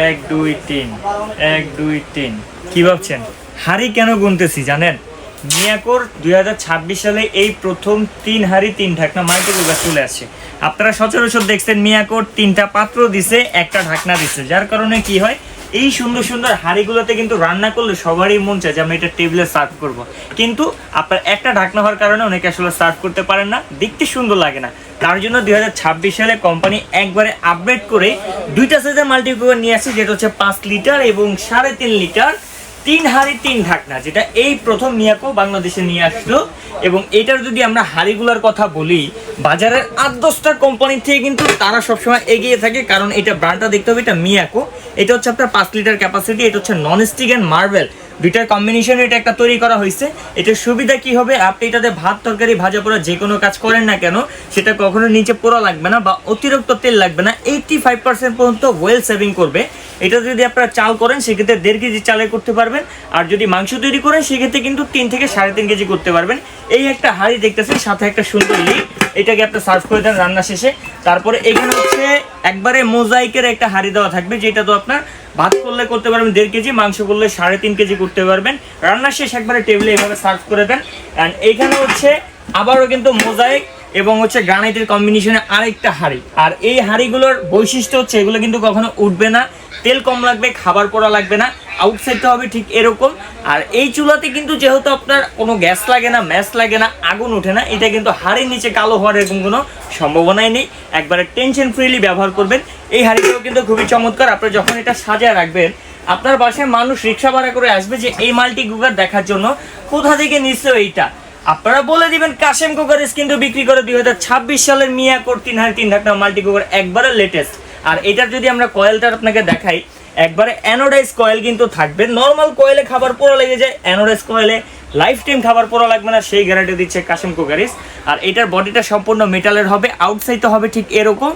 এক দুই তিন, এক দুই তিন। কি ভাবছেন হাড়ি কেন গুনতেছি জানেন? মিয়াকোর 2026 সালে এই প্রথম 3 হাড়ি 3 ঢাকনা মাল্টি কুকার চলে আসছে। আপনারা সচরাচর দেখছেন মিয়াকোর 3টা পাত্র দিছে, একটা ঢাকনা দিছে, যার কারণে কি হয় এই সুন্দর সুন্দর হাড়িগুলোতে কিন্তু রান্না করলে সবারই মন চায় যে আমি এটা টেবিলে সার্ভ করব, কিন্তু আপনার একটা ঢাকনা হওয়ার কারণে অনেকে আসলে সার্ভ করতে পারেন না, দেখতে সুন্দর লাগে না। তার জন্য 2026 সালে কোম্পানি একবারে আপডেট করে 2টা সাইজের মাল্টি কুকার নিয়ে আসছে, যেটা হচ্ছে 5 লিটার এবং 3.5 লিটার 3 হাড়ি 3 ঢাকনা, যেটা এই প্রথম মিয়াকো বাংলাদেশে নিয়ে আসলো। এবং এটার যদি আমরা হাড়িগুলোর কথা বলি, বাজারের 8-10টা কোম্পানির থেকে কিন্তু তারা সবসময় এগিয়ে থাকে, কারণ এটা ব্র্যান্ডটা দেখতে হবে, এটা মিয়াকো। এটা হচ্ছে আপনার 5 লিটার ক্যাপাসিটি, এটা হচ্ছে নন স্টিক অ্যান্ড মার্বেল দুইটার কম্বিনেশনে এটা একটা তৈরি করা হয়েছে। এটার সুবিধা কি হবে, আপনি এটাতে ভাত তরকারি ভাজা পোড়া যে কোনো কাজ করেন না কেন, সেটা কখনো নিচে পোড়া লাগবে না বা অতিরিক্ত তেল লাগবে না। 85% পর্যন্ত ওয়েল সেভিং করবে। এটা যদি আপনারা চাল করেন সেক্ষেত্রে 1.5 কেজি চালে করতে পারবেন, আর যদি মাংস তৈরি করেন সেক্ষেত্রে কিন্তু 3 থেকে 3.5 কেজি করতে পারবেন। এই একটা হাঁড়ি দেখতেছেন, সাথে একটা সুন্দর লিড, এটাকে আপনি সার্ভ করে দেন রান্না শেষে। তারপরে এখানে হচ্ছে একবারে মোজাইকের একটা হাঁড়ি দেওয়া থাকবে, যেটা তো আপনার ভাত করলে করতে পারবেন 1.5 কেজি, মাংস করলে 3.5 কেজি করতে পারবেন। রান্না শেষ একবারে টেবিলে এইভাবে সার্ভ করে দেন। অ্যান্ড এইখানে হচ্ছে আবারও কিন্তু মোজাইক এবং হচ্ছে গ্রানাইটের কম্বিনেশনে আরেকটা হাঁড়ি। আর এই হাঁড়িগুলোর বৈশিষ্ট্য হচ্ছে এগুলো কিন্তু কখনো উঠবে না, তেল কম লাগবে, খাবার পোড়া লাগবে না, আউটসাইডটা হবে ঠিক এরকম। আর এই চুলাতে কিন্তু যেহেতু আপনার কোনো গ্যাস লাগে না, ম্যাচ লাগে না, আগুন ওঠে না, এটা কিন্তু হাঁড়ির নিচে কালো হওয়ার এরকম কোনো সম্ভাবনাই নেই। একবারে টেনশন ফ্রিলি ব্যবহার করবেন। এই হাঁড়িটাও কিন্তু খুবই চমৎকার। আপনি যখন এটা সাজায় রাখবেন, আপনার বাসায় মানুষ রিক্সা ভাড়া করে আসবে যে এই মাল্টি কুকার দেখার জন্য, কোথা থেকে নিশ্চয় এইটা আপনারা বলে দিবেন কাশেম কুকারেস কিন্তু বিক্রি করে 2026 সালের মিয়াকোর 3 হাঁড়ি 3 ঢাকনা মাল্টি কুকার, একবারে লেটেস্ট। আর এটার যদি আমরা কয়েলটা আপনাকে দেখাই, একবারে অ্যানোডাইজ কয়েল কিন্তু থাকবে। নর্মাল কয়েলে খাবার পোড়া লেগে যায়, অ্যানোডাইজ কয়েলে লাইফ টাইম খাবার পোড়া লাগবে না, সেই গ্যারান্টি দিচ্ছে কাশেম কুকারিস। আর এটার বডিটা সম্পূর্ণ মেটালের হবে, আউটসাইডটা হবে ঠিক এরকম।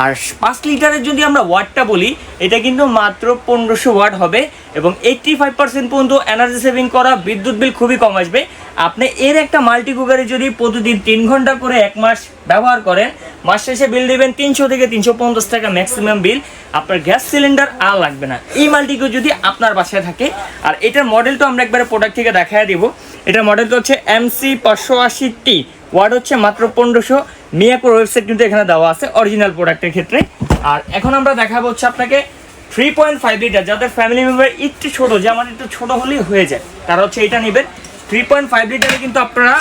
আর 5 লিটারের যদি আমরা ওয়াটটা বলি, এটা কিন্তু মাত্র 1500 ওয়াট হবে এবং 85% পর্যন্ত এনার্জি সেভিং করা, বিদ্যুৎ বিল খুবই কম আসবে। আপনি এর একটা মাল্টি কুকারে যদি প্রতিদিন 3 ঘন্টা করে 1 মাস ব্যবহার করেন, মাস শেষে বিল দিবেন 300 থেকে 350 টাকা ম্যাক্সিমাম বিল। আপনার গ্যাস সিলিন্ডার আর লাগবে না এই মাল্টি কুকার যদি আপনার বাসায় থাকে। আর এটার মডেলটা আমরা একবারে প্রোডাক্ট থেকে দেখায় দিব। এটার মডেলটা হচ্ছে MC580T, ওয়াট হচ্ছে মাত্র 1500। মিয়াকোর ওয়েবসাইট কিন্তু এখানে দেওয়া আছে অরিজিনাল প্রোডাক্টের ক্ষেত্রে। আর এখন আমরা দেখাবো হচ্ছে আপনাকে 3.5 লিটার, যাদের ফ্যামিলি মেম্বার একটু ছোটো, যে আমার একটু ছোটো হলেই হয়ে যায়, তারা হচ্ছে এটা নেবেন। 3.5 লিটারে কিন্তু আপনারা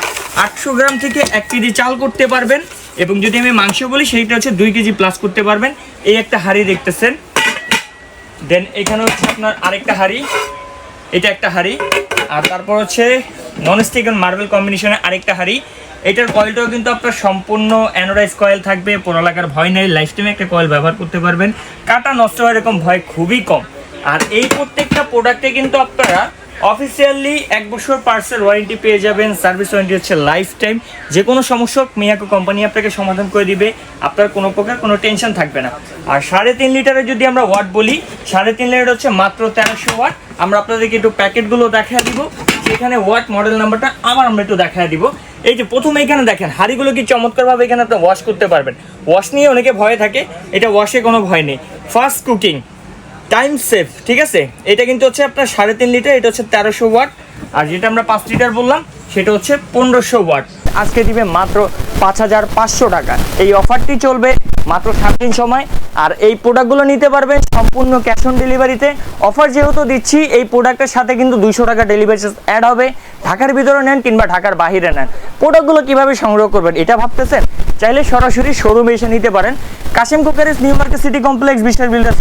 800 গ্রাম থেকে 1 কেজি চাল করতে পারবেন। এবং যদি আমি মাংস বলি, সেইটা হচ্ছে 2 কেজি প্লাস করতে পারবেন। এই একটা হাঁড়ি দেখতেছেন। দেন এখানে হচ্ছে আপনার আরেকটা হাঁড়ি, এটা একটা হাঁড়ি। আর তারপর হচ্ছে ননস্টিক এন্ড মার্বেল কম্বিনেশনে আরেকটা হাঁড়ি। এটার কয়েলটাও কিন্তু আপনার সম্পূর্ণ অ্যানোডাইজ কয়েল থাকবে, পোড়া লাগার ভয় নেই, লাইফ টাইমে একটা কয়েল ব্যবহার করতে পারবেন, কাটা নষ্ট হওয়ার এরকম ভয় খুবই কম। আর এই প্রত্যেকটা প্রোডাক্টে কিন্তু আপনারা অফিসিয়ালি 1 বছর পার্সেল ওয়ারেন্টি পেয়ে যাবেন। সার্ভিস ওয়ারেন্টি হচ্ছে লাইফ টাইম, যে কোনো সমস্যা মিয়াকো কোম্পানি আপনাকে সমাধান করে দিবে, আপনার কোনো প্রকার কোনো টেনশন থাকবে না। আর 3.5 লিটারের যদি আমরা ওয়াট বলি, 3.5 লিটার হচ্ছে মাত্র 1300 ওয়াট। আমরা আপনাদেরকে একটু প্যাকেটগুলো দেখায় দিব, সেখানে ওয়াট মডেল নাম্বারটা আমরা একটু দেখায় দিব। এই যে প্রথমে এখানে দেখেন হাঁড়িগুলো কি চমৎকারভাবে এখানে আপনি ওয়াশ করতে পারবেন। ওয়াশ নিয়ে অনেকে ভয়ে থাকে, এটা ওয়াশে কোনো ভয় নেই। ফাস্ট কুকিং, টাইম সেভ, ঠিক আছে। এটা কিন্তু হচ্ছে আপনার 3.5 লিটার, এটা হচ্ছে 1300 ওয়াট। আর যেটা আমরা 5 লিটার বললাম সেটা হচ্ছে 1500 ওয়াট। আজকে দিবে মাত্র 5500 টাকা। এই অফারটি চলবে মাত্র 7 দিন সময়। আর এই প্রোডাক্টগুলো নিতে পারবেন সম্পূর্ণ ক্যাশ অন ডেলিভারিতে। অফার যেহেতু দিচ্ছি, এই প্রোডাক্টের সাথে কিন্তু 200 টাকা ডেলিভারি চার্জ অ্যাড হবে। ঢাকার ভিতরে নেন কিংবা ঢাকার বাইরে নেন, প্রোডাক্টগুলো কীভাবে সংগ্রহ করবেন এটা ভাবতেছেন, চাইলে সরাসরি শোরুমে এসে নিতে পারেন। Kashem cookeries, new market city complex, বিশ্বাস বিল্ডার্স,